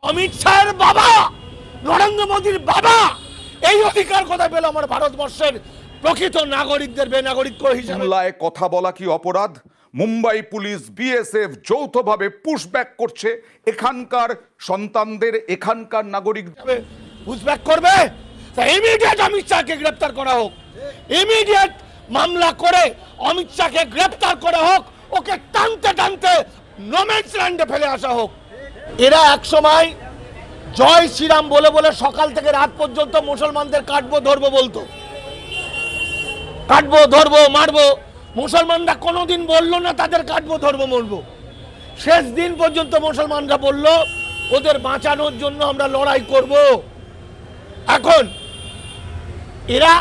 অমিত শাহের বাবা, নরেন্দ্র মোদীর বাবা এই অধিকার কথা পেল আমার ভারতবর্ষের প্রকৃত নাগরিকদের বেনাগরিক হিসেবে। বাংলায় কথা বলা কি অপরাধ? মুম্বাই পুলিশ, বিএসএফ যৌথভাবে পুশব্যাক করছে এখানকার সন্তানদের, এখানকার নাগরিক পুশব্যাক করবে। ইমিডিয়েট অমিত শাহকে গ্রেপ্তার করা হোক, ইমিডিয়েট মামলা করে অমিত শাহকে গ্রেপ্তার করা হোক, ওকে টানতে টানতে নোম্যান্স ল্যান্ডে ফেলে আসা হোক। এরা এক সময় জয় শ্রীরাম বলে বলে সকাল থেকে রাত পর্যন্ত মুসলমানদের কাটবো ধরবো বলতো, কাটবো ধরবো মারবো। মুসলমানরা কোনোদিন বললো না তাদের কাটবো ধরবো মরবো। শেষ দিন পর্যন্ত মুসলমানরা বলল ওদের বাঁচানোর জন্য আমরা লড়াই করব। এখন এরা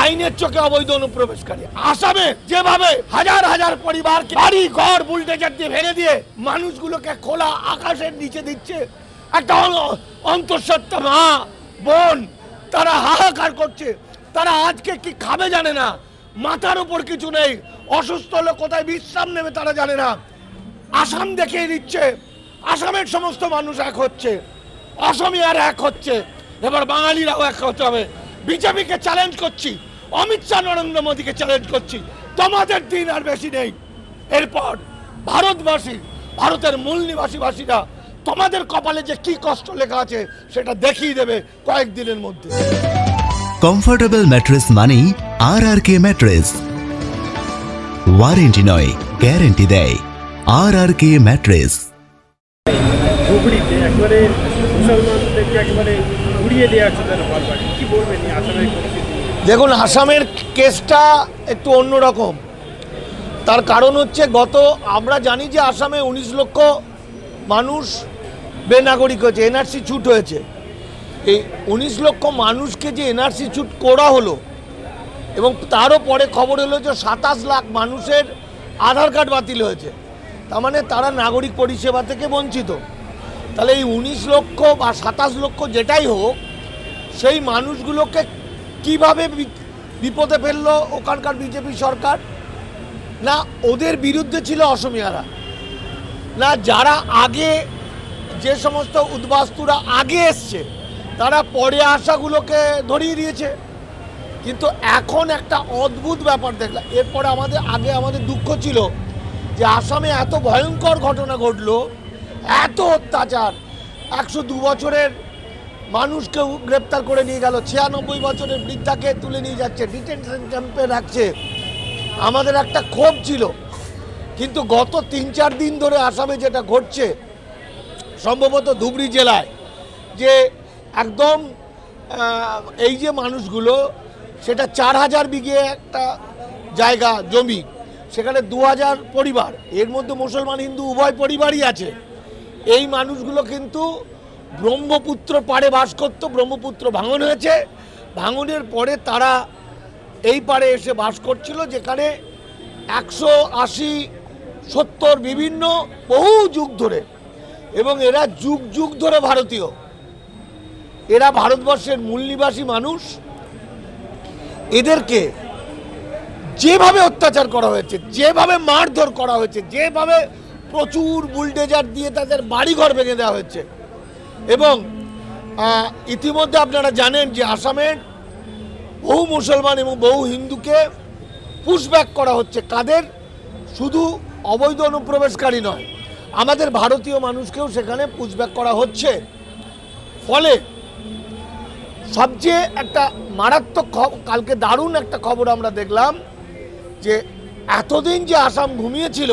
আইনের চোখে অবৈধ অনুপ্রবেশকারী। আসামে যেভাবে হাজার হাজার পরিবার বাড়ি ঘর বুলডোজার দিয়ে ভেঙে দিয়ে মানুষগুলোকে খোলা আকাশের নিচে দিচ্ছে, একটা অন্তঃসত্ত্বা মা বোন তারা হাহাকার করছে। তারা আজকে কি খাবে জানে না, মাথার উপর কিছু নেই, অসুস্থ হলে কোথায় বিশ্রাম নেবে তারা জানে না। আসাম দেখিয়ে দিচ্ছে আসামের সমস্ত মানুষ এক হচ্ছে, অসমিয়ার এক হচ্ছে, এবার বাঙালিরাও এক হতে হবে। বিজেপিকে চ্যালেঞ্জ করছি, অমিত শাহ নরেন্দ্র মোদীকে চ্যালেঞ্জ করছি, তোমাদের দিন আর বেশি নেই। এরপর ভারতবাসী, ভারতের মূল নিবাসীবাসীরা তোমাদের কপালে যে কি কষ্ট লেখা আছে সেটা দেখিয়ে দেবে কয়েকদিনের মধ্যে। কমফোর্টেবল ম্যাট্রেস মানেই RRK ম্যাট্রেস। ওয়ারেন্টি নয়, গ্যারান্টি দেয় RRK ম্যাট্রেস। ধুবড়িতে একবারে মুসলমানদেরকে একবারে উড়িয়ে দেওয়া হচ্ছে তার ঘরবাড়ি, কি বলবেন আসামের পরিস্থিতি? দেখুন, আসামের কেসটা একটু অন্যরকম। তার কারণ হচ্ছে আমরা জানি যে আসামে 19 লক্ষ মানুষ বেনাগরিক হয়েছে, NRC ছুট হয়েছে। এই 19 লক্ষ মানুষকে যে NRC ছুট করা হলো এবং তারও পরে খবর হলো যে 27 লাখ মানুষের আধার কার্ড বাতিল হয়েছে, তার মানে তারা নাগরিক পরিষেবা থেকে বঞ্চিত। তাহলে এই 19 লক্ষ বা 27 লক্ষ যেটাই হোক, সেই মানুষগুলোকে কিভাবে বিপদে ফেললো ওখানকার বিজেপি সরকার? না ওদের বিরুদ্ধে ছিল অসমিয়ারা, না যারা আগে যে সমস্ত উদ্বাস্তুরা আগে এসছে তারা পরে আসাগুলোকে ধরিয়ে দিয়েছে। কিন্তু এখন একটা অদ্ভুত ব্যাপার দেখলাম। এরপরে আমাদের দুঃখ ছিল যে আসামে এত ভয়ঙ্কর ঘটনা ঘটলো, এত অত্যাচার, 102 বছরের মানুষকেও গ্রেপ্তার করে নিয়ে গেল, 96 বছরের বৃদ্ধাকে তুলে নিয়ে যাচ্ছে, ডিটেনশন ক্যাম্পে রাখছে। আমাদের একটা ক্ষোভ ছিল, কিন্তু গত 3-4 দিন ধরে আসামে যেটা ঘটছে, সম্ভবত ধুবড়ি জেলায় যে একদম এই যে মানুষগুলো, সেটা 4000 বিঘে একটা জায়গা জমি, সেখানে 2000 পরিবার, এর মধ্যে মুসলমান হিন্দু উভয় পরিবারই আছে। এই মানুষগুলো কিন্তু ব্রহ্মপুত্র পাড়ে বাস করতো, ব্রহ্মপুত্র ভাঙন হয়েছে, ভাঙনের পরে তারা এই পাড়ে এসে বাস করছিল, যেখানে 180-70 বিভিন্ন বহু যুগ ধরে, এবং এরা যুগ যুগ ধরে ভারতীয়, এরা ভারতবর্ষের মূল নিবাসী মানুষ। এদেরকে যেভাবে অত্যাচার করা হয়েছে, যেভাবে মারধর করা হয়েছে, যেভাবে প্রচুর বুলডোজার দিয়ে তাদের বাড়িঘর ভেঙে দেওয়া হয়েছে, এবং ইতিমধ্যে আপনারা জানেন যে আসামের বহু মুসলমান এবং বহু হিন্দুকে পুশব্যাক করা হচ্ছে। কাদের? শুধু অবৈধ অনুপ্রবেশকারী নয়, আমাদের ভারতীয় মানুষকেও সেখানে পুশব্যাক করা হচ্ছে। ফলে সবচেয়ে একটা মারাত্মক কালকে দারুণ একটা খবর আমরা দেখলাম যে এতদিন যে আসাম ঘুমিয়েছিল,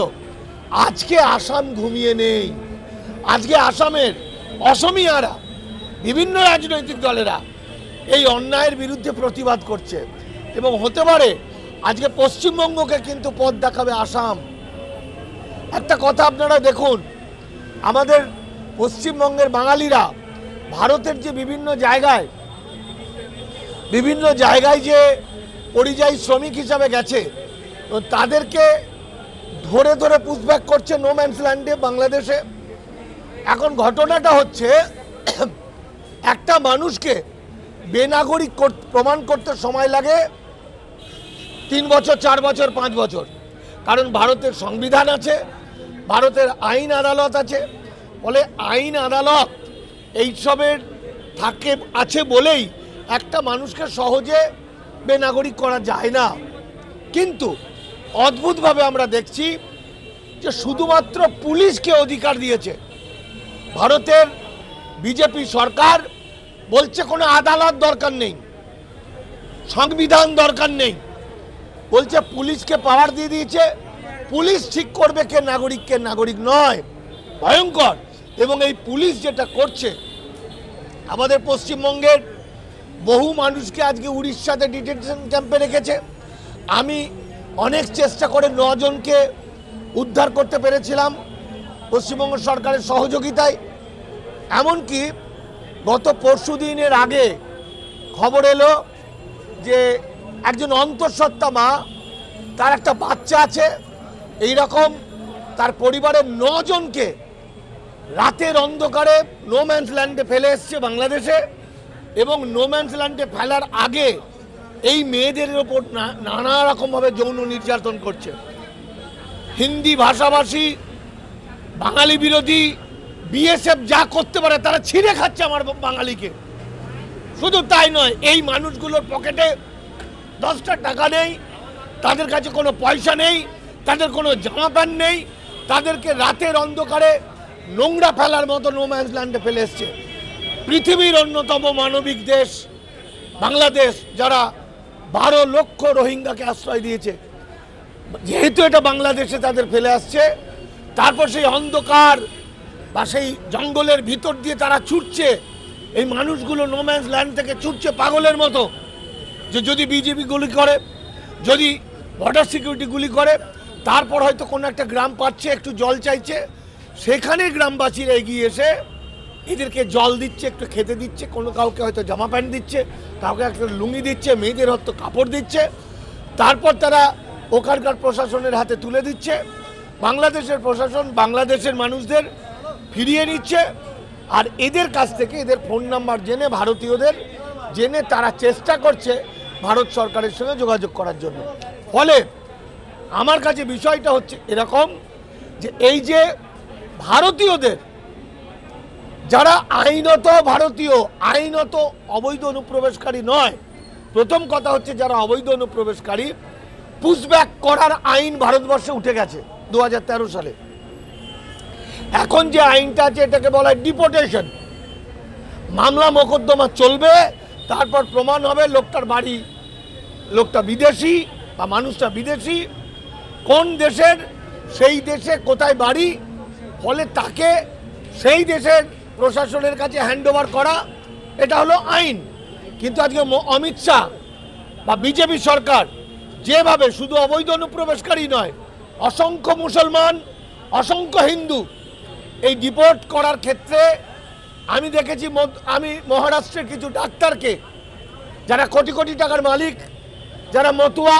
আজকে আসাম ঘুমিয়ে নেই। আজকে আসামের অসমিয়ারা, বিভিন্ন রাজনৈতিক দলেরা এই অন্যায়ের বিরুদ্ধে প্রতিবাদ করছে, এবং হতে পারে আজকে পশ্চিমবঙ্গকে কিন্তু পথ দেখাবে আসাম। একটা কথা আপনারা দেখুন, আমাদের পশ্চিমবঙ্গের বাঙালিরা ভারতের যে বিভিন্ন জায়গায় যে পরিযায়ী শ্রমিক হিসাবে গেছে, তাদেরকে ধরে ধরে পুশব্যাক করছে নোম্যান্স ল্যান্ডে বাংলাদেশে। এখন ঘটনাটা হচ্ছে, একটা মানুষকে বেনাগরিক প্রমাণ করতে সময় লাগে 3 বছর, 4 বছর, 5 বছর, কারণ ভারতের সংবিধান আছে, ভারতের আইন আদালত আছে। ফলে আইন আদালত এইসবের থাকে আছে বলেই একটা মানুষকে সহজে বেনাগরিক করা যায় না। কিন্তু অদ্ভুতভাবে আমরা দেখছি যে শুধুমাত্র পুলিশকে অধিকার দিয়েছে ভারতের বিজেপি সরকার, বলছে কোনো আদালত দরকার নেই, সংবিধান দরকার নেই, বলছে পুলিশকে পাওয়ার দিয়ে দিয়েছে, পুলিশ ঠিক করবে কে নাগরিক কে নাগরিক নয়। ভয়ঙ্কর। এবং এই পুলিশ যেটা করছে, আমাদের পশ্চিমবঙ্গের বহু মানুষকে আজকে উড়িষ্যাতে ডিটেনশন ক্যাম্পে রেখেছে। আমি অনেক চেষ্টা করে 9 জনকে উদ্ধার করতে পেরেছিলাম পশ্চিমবঙ্গ সরকারের সহযোগিতায়। এমনকি গত পরশু দিনের আগে খবর এলো যে একজন অন্তঃসত্ত্বা মা, তার একটা বাচ্চা আছে, এই রকম তার পরিবারের 9 জনকে রাতের অন্ধকারে নো ম্যানস ল্যান্ডে ফেলে এসছে বাংলাদেশে। এবং নো ম্যানস ল্যান্ডে ফেলার আগে এই মেয়েদের ওপর নানা রকমভাবে যৌন নির্যাতন করছে। হিন্দি ভাষাভাষী, বাঙালি বিরোধী বিএসএফ যা করতে পারে তারা ছিঁড়ে খাচ্ছে আমার বাঙালিকে। শুধু তাই নয়, এই মানুষগুলোর পকেটে 10টা টাকা নেই, তাদের কাছে কোনো পয়সা নেই, তাদের কোনো জামা প্যান্ট নেই, তাদেরকে রাতের অন্ধকারে নোংরা ফেলার মতো নো ম্যানস ল্যান্ডে ফেলে এসছে। পৃথিবীর অন্যতম মানবিক দেশ বাংলাদেশ, যারা 12 লক্ষ রোহিঙ্গাকে আশ্রয় দিয়েছে, যেহেতু এটা বাংলাদেশে তাদের ফেলে আসছে, তারপর সেই অন্ধকার বা সেই জঙ্গলের ভিতর দিয়ে তারা ছুটছে। এই মানুষগুলো নো ম্যানস ল্যান্ড থেকে ছুটছে পাগলের মতো, যে যদি বিজেপি গুলি করে, যদি বর্ডার সিকিউরিটি গুলি করে, তারপর হয়তো কোনো একটা গ্রাম পাচ্ছে, একটু জল চাইছে, সেখানে গ্রামবাসীরা এগিয়ে এসে এদেরকে জল দিচ্ছে, একটু খেতে দিচ্ছে, কোনো কাউকে হয়তো জামা প্যান্ট দিচ্ছে, কাউকে একটা লুঙ্গি দিচ্ছে, মেয়েদের হয়তো কাপড় দিচ্ছে, তারপর তারা ওখানকার প্রশাসনের হাতে তুলে দিচ্ছে। বাংলাদেশের প্রশাসন বাংলাদেশের মানুষদের ফিরিয়ে নিচ্ছে, আর এদের কাছ থেকে এদের ফোন নাম্বার জেনে, ভারতীয়দের জেনে তারা চেষ্টা করছে ভারত সরকারের সঙ্গে যোগাযোগ করার জন্য। ফলে আমার কাছে বিষয়টা হচ্ছে এরকম যে এই যে ভারতীয়দের, যারা আইনত ভারতীয়, আইনত অবৈধ অনুপ্রবেশকারী নয়, প্রথম কথা হচ্ছে যারা অবৈধ অনুপ্রবেশকারী, পুশব্যাক করার আইন ভারতবর্ষে উঠে গেছে 2013 সালে। এখন যে আইনটা আছে এটাকে বলা হয় ডিপোর্টেশন। মামলা মোকদ্দমা চলবে, তারপর প্রমাণ হবে লোকটার বাড়ি, লোকটা বিদেশি বা মানুষটা বিদেশি, কোন দেশের, সেই দেশে কোথায় বাড়ি, ফলে তাকে সেই দেশের প্রশাসনের কাছে হ্যান্ডওভার করা, এটা হলো আইন। কিন্তু আজকে অমিত শাহ বা বিজেপি সরকার যেভাবে শুধু অবৈধ অনুপ্রবেশকারী নয়, অসংখ্য মুসলমান, অসংখ্য হিন্দু এই ডিপোর্ট করার ক্ষেত্রে আমি দেখেছি, আমি মহারাষ্ট্রের কিছু ডাক্তারকে, যারা কোটি কোটি টাকার মালিক, যারা মতুয়া,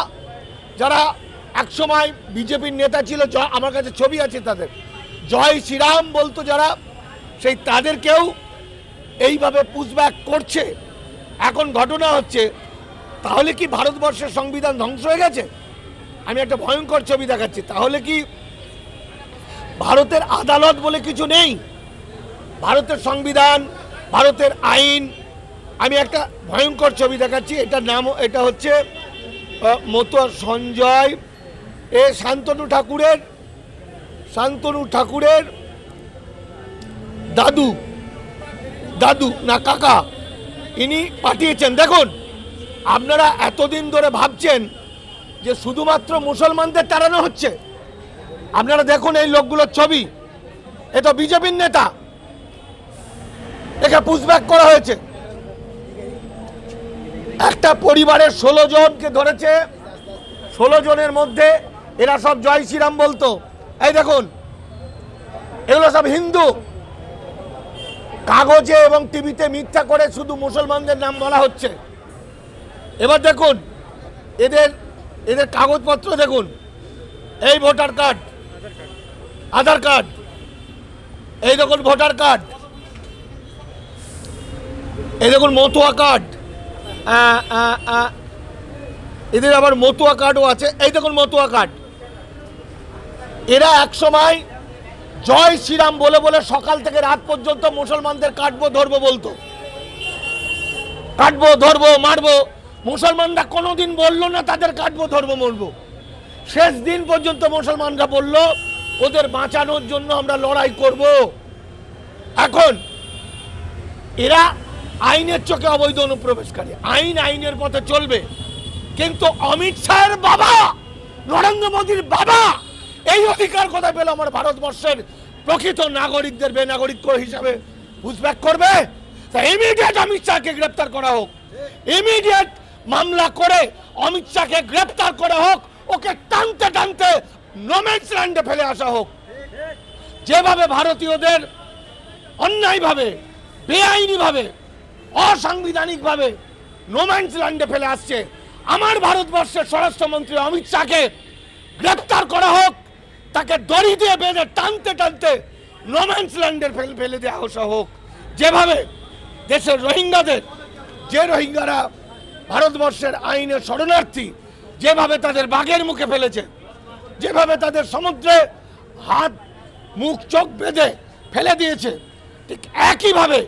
যারা একসময় বিজেপির নেতা ছিল, আমার কাছে ছবি আছে তাদের, জয় শ্রীরাম বলতো যারা, সেই তাদেরকেও এইভাবে পুশব্যাক করছে। এখন ঘটনা হচ্ছে, তাহলে কি ভারতবর্ষের সংবিধান ধ্বংস হয়ে গেছে? আমি একটা ভয়ঙ্কর ছবি দেখাচ্ছি। তাহলে কি ভারতের আদালত বলে কিছু নেই? ভারতের সংবিধান, ভারতের আইন। আমি একটা ভয়ঙ্কর ছবি দেখাচ্ছি, এটার নাম, এটা হচ্ছে মতুয়া সঞ্জয়, শান্তনু ঠাকুরের দাদু না কাকা, ইনি পাঠিয়েছেন। দেখুন, আপনারা এতদিন ধরে ভাবছেন যে শুধুমাত্র মুসলমানদের তাড়ানো হচ্ছে। আপনারা দেখুন এই লোকগুলোর ছবি, এটা বিজেপির নেতা, একে পুশব্যাক করা হয়েছে। একটা পরিবারের 16 জনকে ধরেছে, 16 জনের মধ্যে এরা সব জয় শ্রীরাম বলতো। এই দেখুন, এগুলো সব হিন্দু। কাগজে এবং টিভিতে মিথ্যা করে শুধু মুসলমানদের নাম বলা হচ্ছে। এবার দেখুন এদের কাগজপত্র দেখুন, এই ভোটার কার্ড, আধার কার্ড, এই দেখুন ভোটার কার্ড, এই দেখুন মতুয়া কার্ড, এদের আবার মতুয়া কার্ডও আছে। এই দেখুন মতুয়া কার্ড। এরা একসময় জয় শ্রীরাম বলে বলে সকাল থেকে রাত পর্যন্ত মুসলমানদের কাটবো ধরবো বলতো, কাটবো ধরবো মারবো। মুসলমানরা কোনোদিন বললো না তাদের কাটবো ধরবো মরবো। শেষ দিন পর্যন্ত মুসলমানরা বলল ওদের বাঁচানোর জন্য আমরা লড়াই করব। এখন এরা আইনের চোখে অবৈধ অনুপ্রবেশকারী, আইনের পথে চলবে। কিন্তু অমিত শাহের বাবা, নরেন্দ্র মোদীর বাবা এই অধিকার কোথায় পেল আমার ভারতবর্ষের প্রকৃত নাগরিকদের বেনাগরিক হিসাবে পুশব্যাক করবে? ইমিডিয়েট অমিত শাহকে গ্রেপ্তার করা হোক, ইমিডিয়েট মামলা করে অমিত শাহকে গ্রেপ্তার করা হোক, ওকে টানতে টানতে নোম্যান্স ল্যান্ডে ফেলে আসা হোক। যেভাবে ভারতীয়দের অন্যায়ভাবে, বেআইনিভাবে, অসাংবিধানিকভাবে নোম্যান্স ল্যান্ডে ফেলে আসছে, আমার ভারতবর্ষের স্বরাষ্ট্রমন্ত্রী অমিত শাহকে গ্রেপ্তার করা হোক, তাকে দড়ি দিয়ে বেঁধে টানতে টানতে নোম্যান্স ল্যান্ডে ফেলে দেওয়া আসা হোক। যেভাবে দেশের রোহিঙ্গাদের, যে রোহিঙ্গারা ভারতবর্ষের আইনের শরণার্থী, যেভাবে তাদের বাঘের মুখে ফেলেছে, যেভাবে তাদের সমুদ্রে হাত মুখ চোখ বেঁধে ফেলে দিয়েছে, ঠিক একইভাবে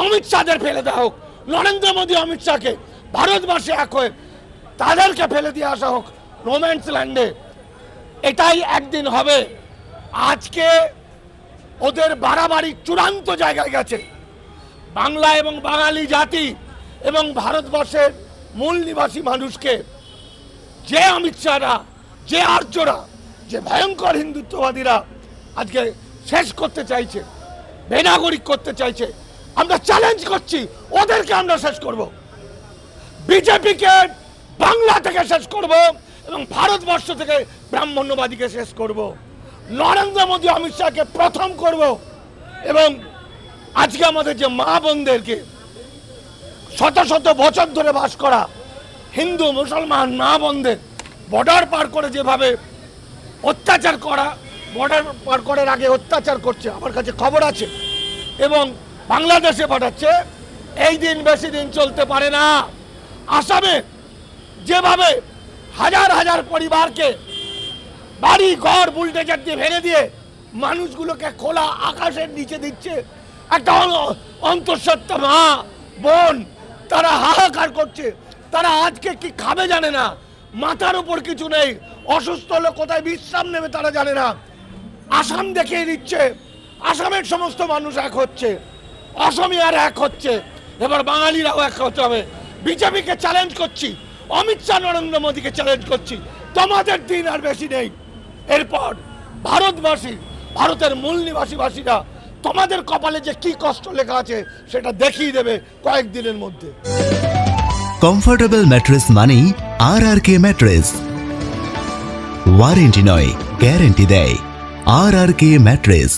অমিত শাহদের ফেলে দেওয়া হোক। নরেন্দ্র মোদী অমিত শাহকে ভারতবর্ষে এক হয়ে তাদেরকে ফেলে দিয়ে আসা হোক নোম্যান্স ল্যান্ডে। এটাই একদিন হবে। আজকে ওদের বাড়াবাড়ি চূড়ান্ত জায়গায় গেছে। বাংলা এবং বাঙালি জাতি এবং ভারতবর্ষের মূল নিবাসী মানুষকে যে অমিত শাহরা, যে আর্যরা, যে ভয়ঙ্কর হিন্দুত্ববাদীরা আজকে শেষ করতে চাইছে, বেনাগরিক করতে চাইছে, আমরা চ্যালেঞ্জ করছি ওদেরকে আমরা শেষ করব। বিজেপিকে বাংলা থেকে শেষ করব এবং ভারতবর্ষ থেকে ব্রাহ্মণ্যবাদীকে শেষ করব। নরেন্দ্র মোদী অমিত শাহকে প্রথম করব এবং আজকে আমাদের যে মা বোনদেরকে শত শত বছর ধরে বাস করা হিন্দু মুসলমান মা বোনদের বর্ডার পার করে যেভাবে অত্যাচার করা, বর্ডার পার করার আগে অত্যাচার করছে, আমার কাছে খবর আছে, এবং বাংলাদেশে পাঠাচ্ছে, এই দিন বেশি দিন চলতে পারে না। আসামে যেভাবে হাজার হাজার পরিবারকে বাড়ি ঘর বুলডোজার দিয়ে ভেঙে দিয়ে মানুষগুলোকে খোলা আকাশের নিচে দিচ্ছে, একটা অন্তঃসত্ত্বা মা বোন তারা হাহাকার করছে, তারা আজকে কি খাবে জানে না, মাথার উপর কিছু নেই, অসুস্থ হলে কোথায় বিশ্রাম নেবে তারা জানে না। আসাম দেখিয়ে দিচ্ছে, আসামের সমস্ত মানুষ এক হচ্ছে, অসমিয়ার এক হচ্ছে, এবার বাঙালিরাও এক হতে হবে। বিজেপিকে চ্যালেঞ্জ করছি, অমিত শাহ নরেন্দ্র মোদীকে চ্যালেঞ্জ করছি, তোমাদের দিন আর বেশি নেই। এরপর ভারতবাসী, ভারতের মূল নিবাসীবাসীরা তোমাদের কপালে যে কি কষ্ট লেখা আছে সেটা দেখিয়ে দেবে কয়েকদিনের মধ্যে। কমফোর্টেবল ম্যাট্রেস মানেই আরআরকে ম্যাট্রেস। ওয়ারেন্টি নয়, গ্যারেন্টি দেয় আরআরকে ম্যাট্রেস।